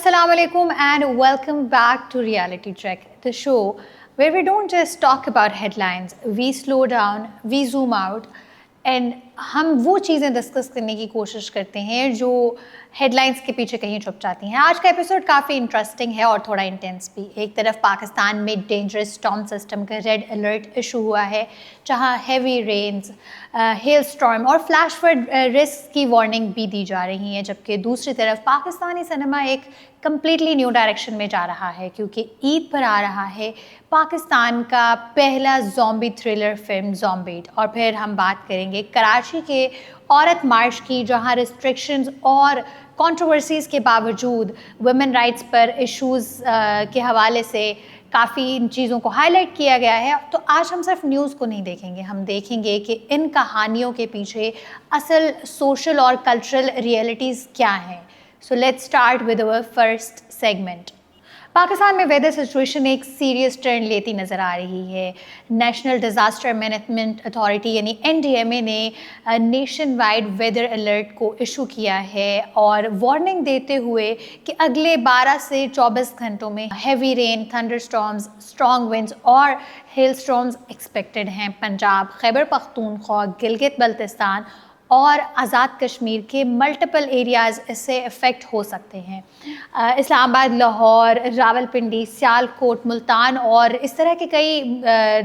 Assalamu alaikum and welcome back to Reality Check, the show where we don't just talk about headlines, we slow down, we zoom out and हम वो चीज़ें discuss करने की कोशिश करते हैं जो हेडलाइंस के पीछे कहीं छुप जाती हैं। आज का एपिसोड काफ़ी इंटरेस्टिंग है और थोड़ा इंटेंस भी। एक तरफ पाकिस्तान में डेंजरस स्टॉर्म सिस्टम का रेड अलर्ट इशू हुआ है, जहां हैवी रेन्स, हेल स्टॉर्म और फ्लैश फ्लड रिस्क की वार्निंग भी दी जा रही है, जबकि दूसरी तरफ पाकिस्तानी सिनेमा एक कम्प्लीटली न्यू डायरेक्शन में जा रहा है, क्योंकि ईद पर आ रहा है पाकिस्तान का पहला ज़ॉम्बी थ्रिलर फिल्म ज़ॉम्बीड। और फिर हम बात करेंगे कराची के औरत मार्च की, जहां रिस्ट्रिक्शंस और कंट्रोवर्सीज़ के बावजूद वुमेन राइट्स पर इश्यूज़ के हवाले से काफ़ी इन चीज़ों को हाईलाइट किया गया है। तो आज हम सिर्फ न्यूज़ को नहीं देखेंगे, हम देखेंगे कि इन कहानियों के पीछे असल सोशल और कल्चरल रियलिटीज़ क्या हैं। So let's start with our first segment. Pakistan में वेदर सिचुएशन एक सीरियस टर्न लेती नज़र आ रही है। नेशनल डिज़ास्टर मैनेजमेंट अथॉरिटी यानी NDMA ने नेशन वाइड वेदर अलर्ट को इशू किया है और वार्निंग देते हुए कि अगले 12 से 24 घंटों में heavy rain, thunderstorms, strong winds और हेल स्टॉर्म्स एक्सपेक्टेड हैं। पंजाब, खैबर पख्तूनख्वा, गिलगित बल्तिस्तान और आज़ाद कश्मीर के मल्टीपल एरियाज़ इससे इफ़ेक्ट हो सकते हैं। इस्लामाबाद, लाहौर, रावलपिंडी, सियालकोट, मुल्तान और इस तरह के कई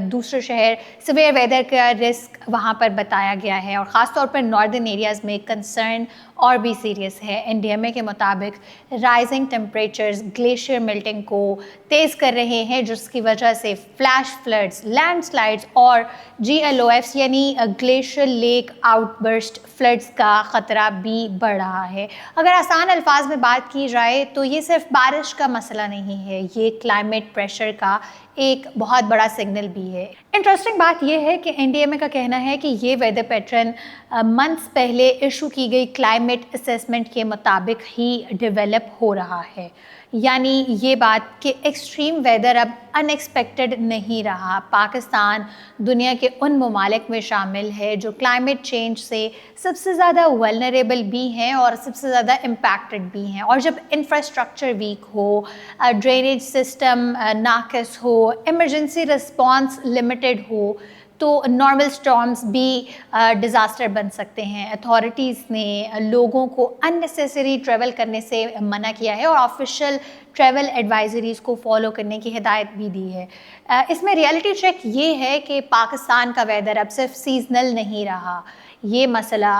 दूसरे शहर सिवियर वेदर का रिस्क वहाँ पर बताया गया है और ख़ास तौर पर नॉर्दर्न एरियाज़ में कंसर्न और भी सीरियस है। NDMA के मुताबिक राइजिंग टेम्परेचर्स ग्लेशियर मेल्टिंग को तेज़ कर रहे हैं, जिसकी वजह से फ्लैश फ्लड्स, लैंडस्लाइड्स और GLOFs यानी ग्लेशियर लेक आउटबर्स्ट फ्लड्स का ख़तरा भी बढ़ रहा है। अगर आसान अल्फाज में बात की जाए तो ये सिर्फ बारिश का मसला नहीं है, ये क्लाइमेट प्रेशर का एक बहुत बड़ा सिग्नल भी है। इंटरेस्टिंग बात यह है कि NDMA का कहना है कि ये वेदर पैटर्न मंथ्स पहले इशू की गई क्लाइमेट असेसमेंट के मुताबिक ही डेवलप हो रहा है, यानी ये बात कि एक्सट्रीम वेदर अब अनएक्सपेक्टेड नहीं रहा। पाकिस्तान दुनिया के उन ममालिक में शामिल है जो क्लाइमेट चेंज से सबसे ज़्यादा वल्नरेबल भी हैं और सबसे ज़्यादा इम्पैक्टेड भी हैं। और जब इंफ्रास्ट्रक्चर वीक हो, ड्रेनेज सिस्टम नाक़िस हो, इमरजेंसी रिस्पॉन्स लिमिटेड हो, तो नॉर्मल स्टॉर्म्स भी डिज़ास्टर बन सकते हैं। अथॉरिटीज़ ने लोगों को अननेसेसरी ट्रैवल करने से मना किया है और ऑफिशियल ट्रैवल एडवाइजरीज़ को फॉलो करने की हिदायत भी दी है। इसमें रियलिटी चेक ये है कि पाकिस्तान का वेदर अब सिर्फ सीजनल नहीं रहा, ये मसला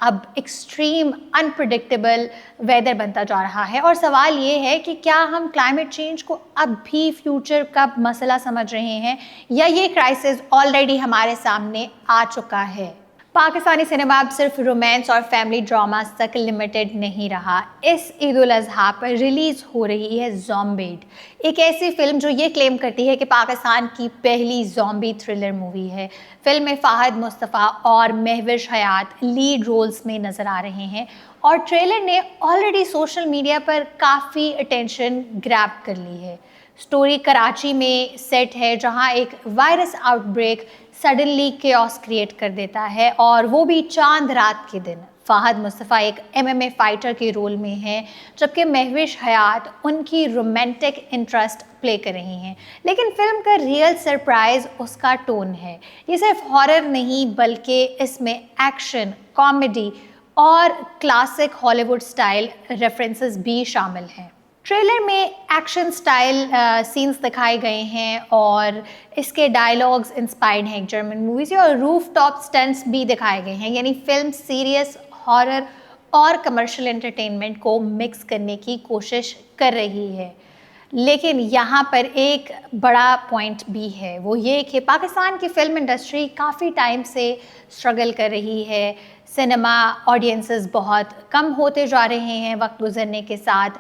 अब एक्सट्रीम अनप्रेडिक्टेबल वेदर बनता जा रहा है। और सवाल ये है कि क्या हम क्लाइमेट चेंज को अब भी फ्यूचर का मसला समझ रहे हैं या ये क्राइसिस ऑलरेडी हमारे सामने आ चुका है। पाकिस्तानी सिनेमा अब सिर्फ रोमांस और फैमिली ड्रामास तक लिमिटेड नहीं रहा। इस ईद उल अज़हा पर रिलीज़ हो रही है ज़ॉम्बीड, एक ऐसी फिल्म जो ये क्लेम करती है कि पाकिस्तान की पहली ज़ॉम्बी थ्रिलर मूवी है। फिल्म में फ़ाहद मुस्तफ़ा और महविश हयात लीड रोल्स में नज़र आ रहे हैं और ट्रेलर ने ऑलरेडी सोशल मीडिया पर काफ़ी अटेंशन ग्रैब कर ली है। स्टोरी कराची में सेट है, जहां एक virus outbreak suddenly chaos create कर देता है और वो भी चांद रात के दिन। फ़ाहद मुस्तफ़ा एक MMA फाइटर के रोल में हैं, जबकि महविश हयात उनकी रोमांटिक इंटरेस्ट प्ले कर रही हैं। लेकिन फिल्म का रियल सरप्राइज़ उसका टोन है। ये सिर्फ हॉरर नहीं बल्कि इसमें एक्शन, कॉमेडी और क्लासिक हॉलीवुड स्टाइल रेफरेंसेस भी शामिल हैं। ट्रेलर में एक्शन स्टाइल सीन्स दिखाए गए हैं और इसके डायलॉग्स इंस्पायर्ड हैं जर्मन मूवी से और रूफ टॉप स्टंट्स भी दिखाए गए हैं, यानी फिल्म सीरियस, हॉरर और कमर्शियल एंटरटेनमेंट को मिक्स करने की कोशिश कर रही है। लेकिन यहाँ पर एक बड़ा पॉइंट भी है, वो ये कि पाकिस्तान की फ़िल्म इंडस्ट्री काफ़ी टाइम से स्ट्रगल कर रही है। सिनेमा ऑडियंसेस बहुत कम होते जा रहे हैं वक्त गुजरने के साथ।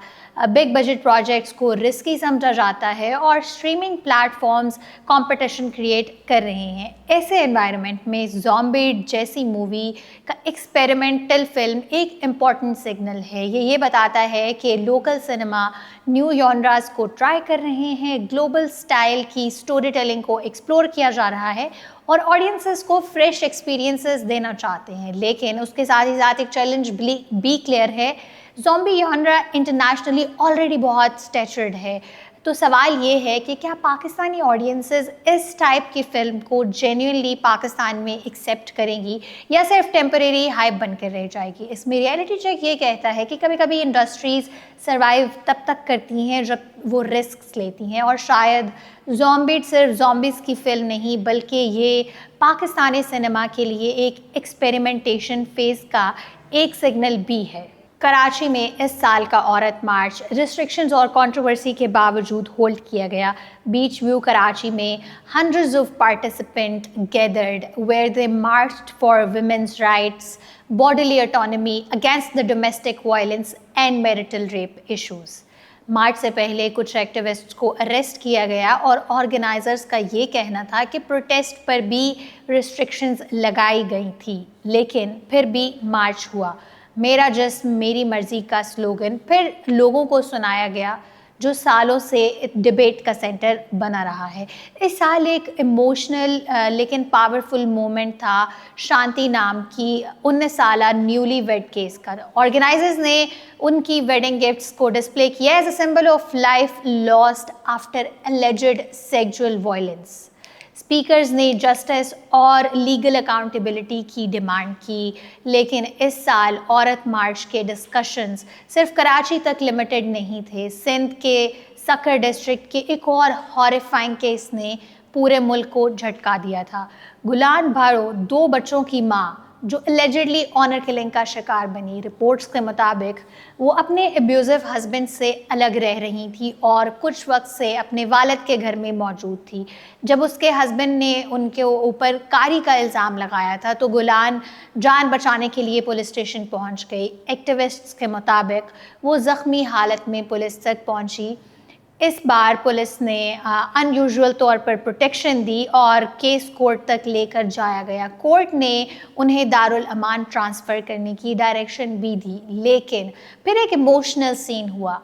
बिग बजट प्रोजेक्ट्स को रिस्की समझा जाता है और स्ट्रीमिंग प्लेटफॉर्म्स कंपटीशन क्रिएट कर रहे हैं। ऐसे एनवायरनमेंट में ज़ॉम्बीड जैसी मूवी का एक्सपेरिमेंटल फिल्म एक इम्पॉर्टेंट सिग्नल है। ये बताता है कि लोकल सिनेमा न्यू जॉनरास को ट्राई कर रहे हैं, ग्लोबल स्टाइल की स्टोरी टेलिंग को एक्सप्लोर किया जा रहा है और ऑडियंसेस को फ्रेश एक्सपीरियंसेस देना चाहते हैं। लेकिन उसके साथ ही साथ एक चैलेंज भी क्लियर है, ज़ॉम्बी जॉनरा इंटरनेशनली ऑलरेडी बहुत स्टैचर्ड है। तो सवाल ये है कि क्या पाकिस्तानी ऑडियंसेस इस टाइप की फ़िल्म को जेन्युइनली पाकिस्तान में एक्सेप्ट करेंगी या सिर्फ टेम्परेरी हाइप बनकर रह जाएगी। इसमें रियलिटी चेक ये कहता है कि कभी कभी इंडस्ट्रीज़ सर्वाइव तब तक करती हैं जब वो रिस्क लेती हैं, और शायद ज़ॉम्बी सिर्फ ज़ॉम्बीज़ की फ़िल्म नहीं बल्कि ये पाकिस्तानी सिनेमा के लिए एक एक्सपेरिमेंटेशन फ़ेज़ का एक सिग्नल भी है। कराची में इस साल का औरत मार्च रिस्ट्रिक्शंस और कंट्रोवर्सी के बावजूद होल्ड किया गया। बीच व्यू कराची में hundreds of participants gathered where they marched for women's rights, bodily autonomy, against the domestic violence and marital rape issues. मार्च से पहले कुछ एक्टिविस्ट्स को अरेस्ट किया गया और ऑर्गेनाइजर्स का ये कहना था कि प्रोटेस्ट पर भी रिस्ट्रिक्शंस लगाई गई थी, लेकिन फिर भी मार्च हुआ। मेरा जिस्म मेरी मर्ज़ी का स्लोगन फिर लोगों को सुनाया गया, जो सालों से डिबेट का सेंटर बना रहा है। इस साल एक इमोशनल लेकिन पावरफुल मोमेंट था शांति नाम की 19 साला न्यूली वेड केस का। ऑर्गेनाइजर्स ने उनकी वेडिंग गिफ्ट्स को डिस्प्ले किया as a symbol of life lost after alleged sexual violence. Speakers ने जस्टिस और लीगल अकाउंटेबिलिटी की डिमांड की, लेकिन इस साल औरत मार्च के डिस्कशंस सिर्फ कराची तक लिमिटेड नहीं थे। सिंध के सकर डिस्ट्रिक्ट के एक और हॉरिफाइंग केस ने पूरे मुल्क को झटका दिया था। गुलान भारो 2 बच्चों की माँ जो एलिजिडली ऑनर किलिंग का शिकार बनी। रिपोर्ट्स के मुताबिक वो अपने एब्यूजिव हस्बैंड से अलग रह रही थी और कुछ वक्त से अपने वालिद के घर में मौजूद थी। जब उसके हस्बैंड ने उनके ऊपर कारी का इल्ज़ाम लगाया था तो गुलान जान बचाने के लिए पुलिस स्टेशन पहुंच गई। एक्टिविस्ट्स के मुताबिक वो ज़ख्मी हालत में पुलिस तक पहुंची। इस बार पुलिस ने अनयूजुअल तौर पर प्रोटेक्शन दी और केस कोर्ट तक लेकर जाया गया। कोर्ट ने उन्हें दारुल अमान ट्रांसफ़र करने की डायरेक्शन भी दी, लेकिन फिर एक इमोशनल सीन हुआ।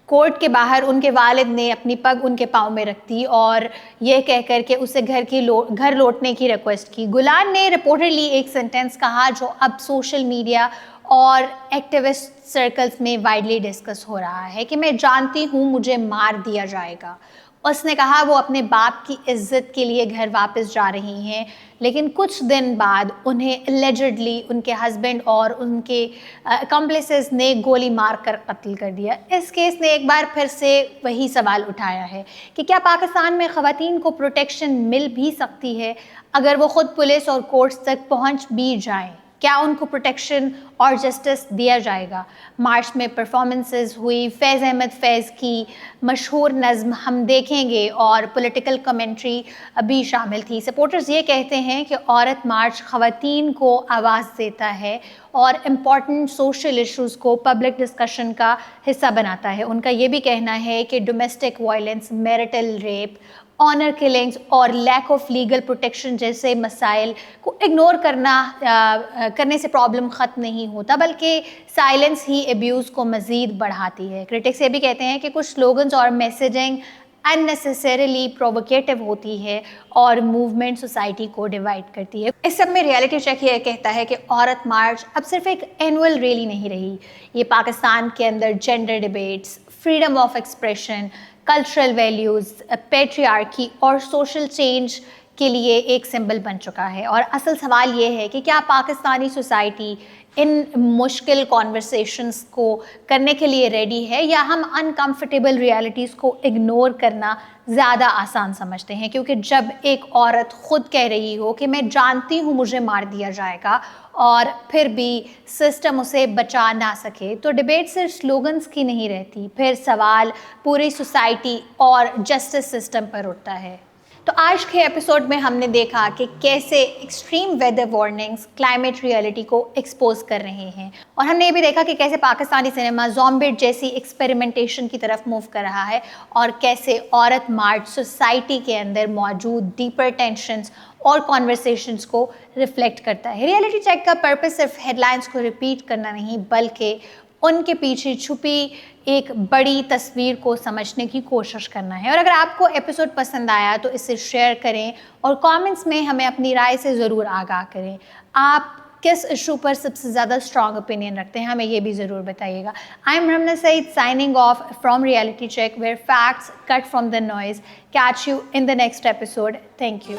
कोर्ट के बाहर उनके वालिद ने अपनी पग उनके पाँव में रख दी और ये कहकर के उसे घर लौटने की रिक्वेस्ट की। गुलान ने रिपोर्टरली एक सेंटेंस कहा जो अब सोशल मीडिया और एक्टिविस्ट सर्कल्स में वाइडली डिस्कस हो रहा है कि मैं जानती हूँ मुझे मार दिया जाएगा। उसने कहा वो अपने बाप की इज्जत के लिए घर वापस जा रही हैं, लेकिन कुछ दिन बाद उन्हें एलिजिडली उनके हस्बैंड और उनके अकम्प्लिसेस ने गोली मार कर कत्ल कर दिया। इस केस ने एक बार फिर से वही सवाल उठाया है कि क्या पाकिस्तान में ख़वातीन को प्रोटेक्शन मिल भी सकती है अगर वो ख़ुद पुलिस और कोर्ट्स तक पहुँच भी जाएँ। क्या उनको प्रोटेक्शन और जस्टिस दिया जाएगा। मार्च में परफॉर्मेंसेस हुई। फैज़ अहमद फैज़ की मशहूर नज़्म हम देखेंगे और पॉलिटिकल कमेंट्री भी शामिल थी। सपोर्टर्स ये कहते हैं कि औरत मार्च ख़वातीन को आवाज़ देता है और इम्पॉर्टेंट सोशल इश्यूज़ को पब्लिक डिस्कशन का हिस्सा बनाता है। उनका ये भी कहना है कि domestic violence, marital rape, honour killings और लैक ऑफ लीगल प्रोटेक्शन जैसे मसाइल को इग्नोर करने से प्रॉब्लम ख़त्म नहीं होता, बल्कि साइलेंस ही एब्यूज़ को मज़ीद बढ़ाती है। क्रिटिक्स ये भी कहते हैं कि कुछ स्लोगन्स और मैसेजिंग अननेसेसरीली प्रोवोकेटिव होती है और मूवमेंट सोसाइटी को डिवाइड करती है। इस सब में रियलिटी चेक ये कहता है कि औरत मार्च अब सिर्फ एक एनुअल रैली नहीं रही, ये पाकिस्तान के अंदर gender debates, freedom of expression, cultural values, patriarchy और सोशल चेंज के लिए एक सिंबल बन चुका है। और असल सवाल ये है कि क्या पाकिस्तानी सोसाइटी इन मुश्किल कॉन्वर्सेशंस को करने के लिए रेडी है, या हम अनकम्फर्टेबल रियलिटीज़ को इग्नोर करना ज़्यादा आसान समझते हैं। क्योंकि जब एक औरत ख़ुद कह रही हो कि मैं जानती हूँ मुझे मार दिया जाएगा और फिर भी सिस्टम उसे बचा ना सके, तो डिबेट सिर्फ स्लोगन्स की नहीं रहती, फिर सवाल पूरी सोसाइटी और जस्टिस सिस्टम पर उठता है। तो आज के एपिसोड में हमने देखा कि कैसे extreme weather warnings climate reality को एक्सपोज कर रहे हैं, और हमने ये भी देखा कि कैसे पाकिस्तानी सिनेमा ज़ॉम्बी जैसी एक्सपेरिमेंटेशन की तरफ मूव कर रहा है, और कैसे औरत मार्च सोसाइटी के अंदर मौजूद डीपर टेंशंस और कॉन्वर्सेशंस को रिफ्लेक्ट करता है। रियलिटी चेक का पर्पस सिर्फ हेडलाइंस को रिपीट करना नहीं, बल्कि उनके पीछे छुपी एक बड़ी तस्वीर को समझने की कोशिश करना है। और अगर आपको एपिसोड पसंद आया तो इसे शेयर करें और कमेंट्स में हमें अपनी राय से ज़रूर आगाह करें। आप किस इशू पर सबसे ज़्यादा स्ट्रॉन्ग ओपिनियन रखते हैं, हमें ये भी ज़रूर बताइएगा। I am Ramna Saeed signing off from reality check where facts cut from the noise. Catch you in the next episode. Thank you.